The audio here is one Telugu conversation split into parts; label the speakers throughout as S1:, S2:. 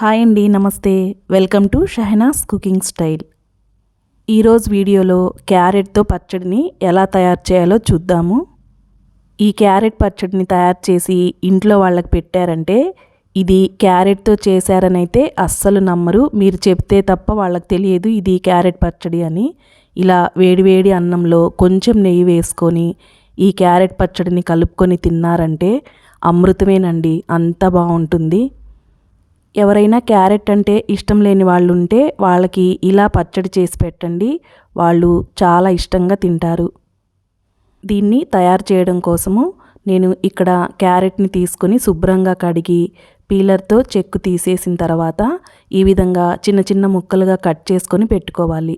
S1: హాయ్ అండి, నమస్తే. Welcome to Shahnaz cooking style. ఈరోజు వీడియోలో క్యారెట్తో పచ్చడిని ఎలా తయారు చేయాలో చూద్దాము. ఈ క్యారెట్ పచ్చడిని తయారు చేసి ఇంట్లో వాళ్ళకి పెట్టారంటే ఇది క్యారెట్తో చేశారని అయితే అస్సలు నమ్మరు. మీరు చెప్తే తప్ప వాళ్ళకి తెలియదు ఇది క్యారెట్ పచ్చడి అని. ఇలా వేడివేడి అన్నంలో కొంచెం నెయ్యి వేసుకొని ఈ క్యారెట్ పచ్చడిని కలుపుకొని తిన్నారంటే అమృతమేనండి, అంత బాగుంటుంది. ఎవరైనా క్యారెట్ అంటే ఇష్టం లేని వాళ్ళు ఉంటే వాళ్ళకి ఇలా పచ్చడి చేసి పెట్టండి, వాళ్ళు చాలా ఇష్టంగా తింటారు. దీన్ని తయారు చేయడం కోసము నేను ఇక్కడ క్యారెట్ని తీసుకొని శుభ్రంగా కడిగి పీలర్తో చెక్కు తీసేసిన తర్వాత ఈ విధంగా చిన్న చిన్న ముక్కలుగా కట్ చేసుకొని పెట్టుకోవాలి.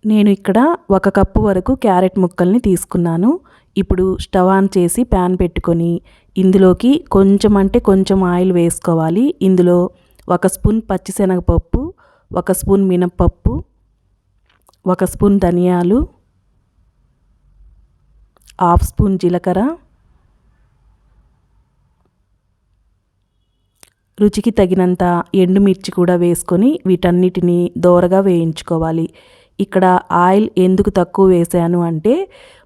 S1: నేను ఇక్కడ 1 కప్పు వరకు క్యారెట్ ముక్కల్ని తీసుకున్నాను. ఇప్పుడు స్టవ్ ఆన్ చేసి ప్యాన్ పెట్టుకొని ఇందులోకి కొంచెం ఆయిల్ వేసుకోవాలి. ఇందులో 1 స్పూన్ పచ్చిశనగపప్పు, 1 స్పూన్ మినప్పప్పు, 1 స్పూన్ ధనియాలు, 1/2 స్పూన్ జీలకర్ర, రుచికి తగినంత ఎండుమిర్చి కూడా వేసుకొని వీటన్నిటిని దోరగా వేయించుకోవాలి. ఇక్కడ ఆయిల్ ఎందుకు తక్కువ వేసాను అంటే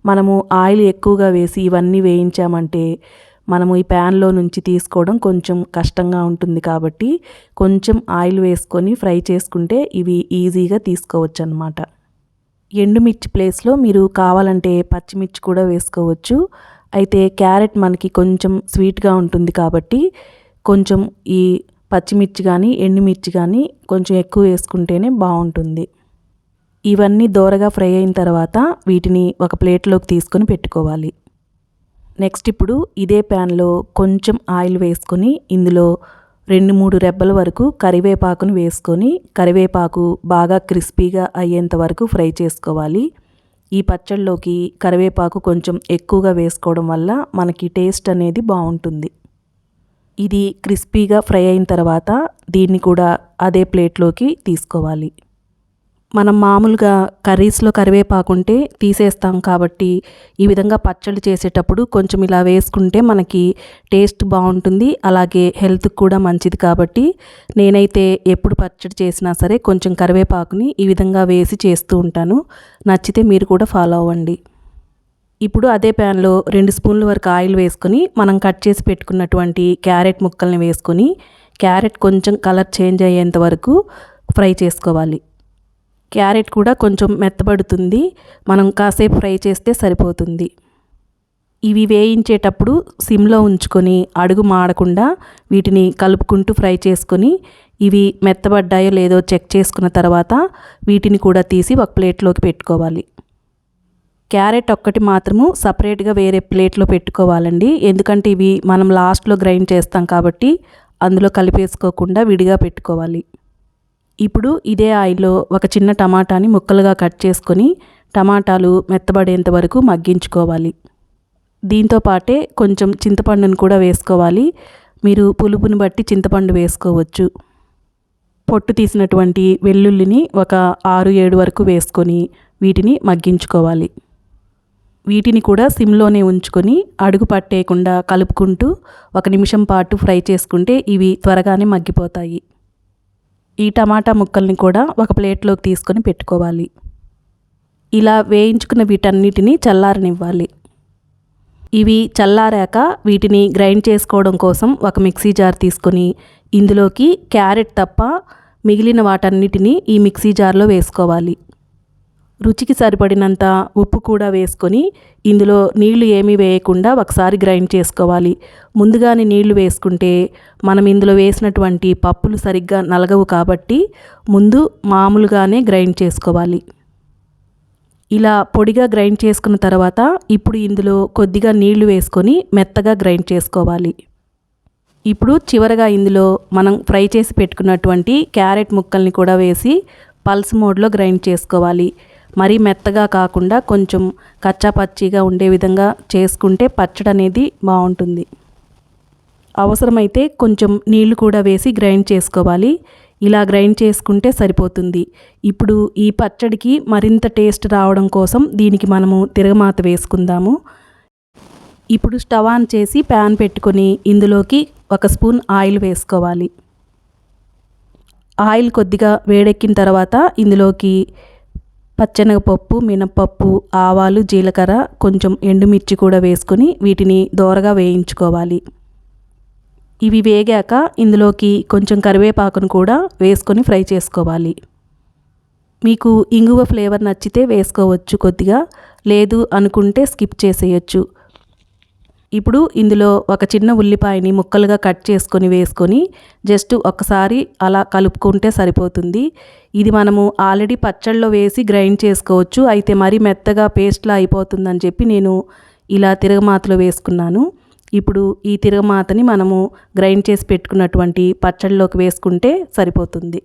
S1: మనము ఆయిల్ ఎక్కువగా వేసి ఇవన్నీ వేయించామంటే మనము ఈ ప్యాన్లో నుంచి తీసుకోవడం కొంచెం కష్టంగా ఉంటుంది. కాబట్టి కొంచెం ఆయిల్ వేసుకొని ఫ్రై చేసుకుంటే ఇవి ఈజీగా తీసుకోవచ్చు అన్నమాట. ఎండుమిర్చి ప్లేస్లో మీరు కావాలంటే పచ్చిమిర్చి కూడా వేసుకోవచ్చు. అయితే క్యారెట్ మనకి కొంచెం స్వీట్గా ఉంటుంది కాబట్టి కొంచెం ఈ పచ్చిమిర్చి కానీ ఎండుమిర్చి కానీ కొంచెం ఎక్కువ వేసుకుంటేనే బాగుంటుంది. ఇవన్నీ దోరగా ఫ్రై అయిన తర్వాత వీటిని ఒక ప్లేట్లోకి తీసుకొని పెట్టుకోవాలి. నెక్స్ట్ ఇప్పుడు ఇదే ప్యాన్లో కొంచెం ఆయిల్ వేసుకొని ఇందులో 2-3 రెబ్బల వరకు కరివేపాకును వేసుకొని కరివేపాకు బాగా క్రిస్పీగా అయ్యేంత వరకు ఫ్రై చేసుకోవాలి. ఈ పచ్చళ్ళలోకి కరివేపాకు కొంచెం ఎక్కువగా వేసుకోవడం వల్ల మనకి టేస్ట్ అనేది బాగుంటుంది. ఇది క్రిస్పీగా ఫ్రై అయిన తర్వాత దీన్ని కూడా అదే ప్లేట్లోకి తీసుకోవాలి. మనం మామూలుగా కర్రీస్లో కరివేపాకు ఉంటే తీసేస్తాం కాబట్టి ఈ విధంగా పచ్చళ్ళు చేసేటప్పుడు కొంచెం ఇలా వేసుకుంటే మనకి టేస్ట్ బాగుంటుంది, అలాగే హెల్త్కి కూడా మంచిది. కాబట్టి నేనైతే ఎప్పుడు పచ్చడి చేసినా సరే కొంచెం కరివేపాకుని ఈ విధంగా వేసి చేస్తూ ఉంటాను. నచ్చితే మీరు కూడా ఫాలో అవ్వండి. ఇప్పుడు అదే ప్యాన్లో 2 స్పూన్ల వరకు ఆయిల్ వేసుకొని మనం కట్ చేసి పెట్టుకున్నటువంటి క్యారెట్ ముక్కల్ని వేసుకొని క్యారెట్ కొంచెం కలర్ చేంజ్ అయ్యేంత వరకు ఫ్రై చేసుకోవాలి. క్యారెట్ కూడా కొంచెం మెత్తబడుతుంది, మనం కాసేపు ఫ్రై చేస్తే సరిపోతుంది. ఇవి వేయించేటప్పుడు సిమ్లో ఉంచుకొని అడుగు మాడకుండా వీటిని కలుపుకుంటూ ఫ్రై చేసుకొని ఇవి మెత్తబడ్డాయో లేదో చెక్ చేసుకున్న తర్వాత వీటిని కూడా తీసి ఒక ప్లేట్లోకి పెట్టుకోవాలి. క్యారెట్ ఒక్కటి మాత్రము సపరేట్గా వేరే ప్లేట్లో పెట్టుకోవాలండి, ఎందుకంటే ఇవి మనం లాస్ట్లో గ్రైండ్ చేస్తాం కాబట్టి అందులో కలిపేసుకోకుండా విడిగా పెట్టుకోవాలి. ఇప్పుడు ఇదే ఆయిల్లో ఒక చిన్న టమాటాని ముక్కలుగా కట్ చేసుకొని టమాటాలు మెత్తబడేంత వరకు మగ్గించుకోవాలి. దీంతో పాటే కొంచెం చింతపండును కూడా వేసుకోవాలి. మీరు పులుపుని బట్టి చింతపండు వేసుకోవచ్చు. పొట్టు తీసినటువంటి వెల్లుల్లిని ఒక 6-7 వరకు వేసుకొని వీటిని మగ్గించుకోవాలి. వీటిని కూడా సిమ్లోనే ఉంచుకొని అడుగు పట్టేయకుండా కలుపుకుంటూ 1 నిమిషం పాటు ఫ్రై చేసుకుంటే ఇవి త్వరగానే మగ్గిపోతాయి. ఈ టమాటా ముక్కల్ని కూడా ఒక ప్లేట్లోకి తీసుకొని పెట్టుకోవాలి. ఇలా వేయించుకున్న వీటన్నిటిని చల్లారనివ్వాలి. ఇవి చల్లారాక వీటిని గ్రైండ్ చేసుకోవడం కోసం ఒక మిక్సీ జార్ తీసుకొని ఇందులోకి క్యారెట్ తప్ప మిగిలిన వాటన్నిటిని ఈ మిక్సీ జార్లో వేసుకోవాలి. రుచికి సరిపడినంత ఉప్పు కూడా వేసుకొని ఇందులో నీళ్లు ఏమీ వేయకుండా ఒకసారి గ్రైండ్ చేసుకోవాలి. ముందుగానే నీళ్లు వేసుకుంటే మనం ఇందులో వేసినటువంటి పప్పులు సరిగ్గా నలగవు కాబట్టి ముందు మామూలుగానే గ్రైండ్ చేసుకోవాలి. ఇలా పొడిగా గ్రైండ్ చేసుకున్న తర్వాత ఇప్పుడు ఇందులో కొద్దిగా నీళ్లు వేసుకొని మెత్తగా గ్రైండ్ చేసుకోవాలి. ఇప్పుడు చివరగా ఇందులో మనం ఫ్రై చేసి పెట్టుకున్నటువంటి క్యారెట్ ముక్కల్ని కూడా వేసి పల్స్ మోడ్లో గ్రైండ్ చేసుకోవాలి. మరీ మెత్తగా కాకుండా కొంచెం కచ్చాపచ్చిగా ఉండే విధంగా చేసుకుంటే పచ్చడి అనేది బాగుంటుంది. అవసరమైతే కొంచెం నీళ్లు కూడా వేసి గ్రైండ్ చేసుకోవాలి. ఇలా గ్రైండ్ చేసుకుంటే సరిపోతుంది. ఇప్పుడు ఈ పచ్చడికి మరింత టేస్ట్ రావడం కోసం దీనికి మనము తిరగమాత వేసుకుందాము. ఇప్పుడు స్టవ్ ఆన్ చేసి ప్యాన్ పెట్టుకొని ఇందులోకి 1 స్పూన్ ఆయిల్ వేసుకోవాలి. ఆయిల్ కొద్దిగా వేడెక్కిన తర్వాత ఇందులోకి పచ్చెనగపప్పు, మినపప్పు, ఆవాలు, జీలకర్ర, కొంచెం ఎండుమిర్చి కూడా వేసుకొని వీటిని దోరగా వేయించుకోవాలి. ఇవి వేగాక ఇందులోకి కొంచెం కరివేపాకును కూడా వేసుకొని ఫ్రై చేసుకోవాలి. మీకు ఇంగువ ఫ్లేవర్ నచ్చితే వేసుకోవచ్చు కొద్దిగా, లేదు అనుకుంటే స్కిప్ చేసేయచ్చు. ఇప్పుడు ఇందులో ఒక చిన్న ఉల్లిపాయని ముక్కలుగా కట్ చేసుకొని వేసుకొని జస్ట్ ఒకసారి అలా కలుపుకుంటే సరిపోతుంది. ఇది మనము ఆల్రెడీ పచ్చళ్ళలో వేసి గ్రైండ్ చేసుకోవచ్చు, అయితే మరీ మెత్తగా పేస్ట్లా అయిపోతుందని చెప్పి నేను ఇలా తిరగమాతలో వేసుకున్నాను. ఇప్పుడు ఈ తిరగమాతని మనము గ్రైండ్ చేసి పెట్టుకున్నటువంటి పచ్చళ్ళలోకి వేసుకుంటే సరిపోతుంది.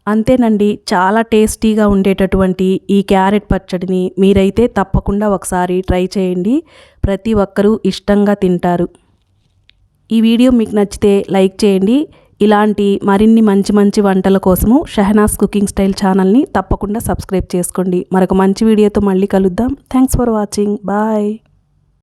S1: అంతేనండి, చాలా టేస్టీగా ఉండేటటువంటి ఈ క్యారెట్ పచ్చడిని మీరైతే తప్పకుండా ఒకసారి ట్రై చేయండి. ప్రతి ఒక్కరూ ఇష్టంగా తింటారు. ఈ వీడియో మీకు నచ్చితే లైక్ చేయండి. ఇలాంటి మరిన్ని మంచి మంచి వంటల కోసము షెహనాస్ కుకింగ్ స్టైల్ ఛానల్ని తప్పకుండా సబ్స్క్రైబ్ చేసుకోండి. మరొక మంచి వీడియోతో మళ్ళీ కలుద్దాం. Thanks for watching. బాయ్.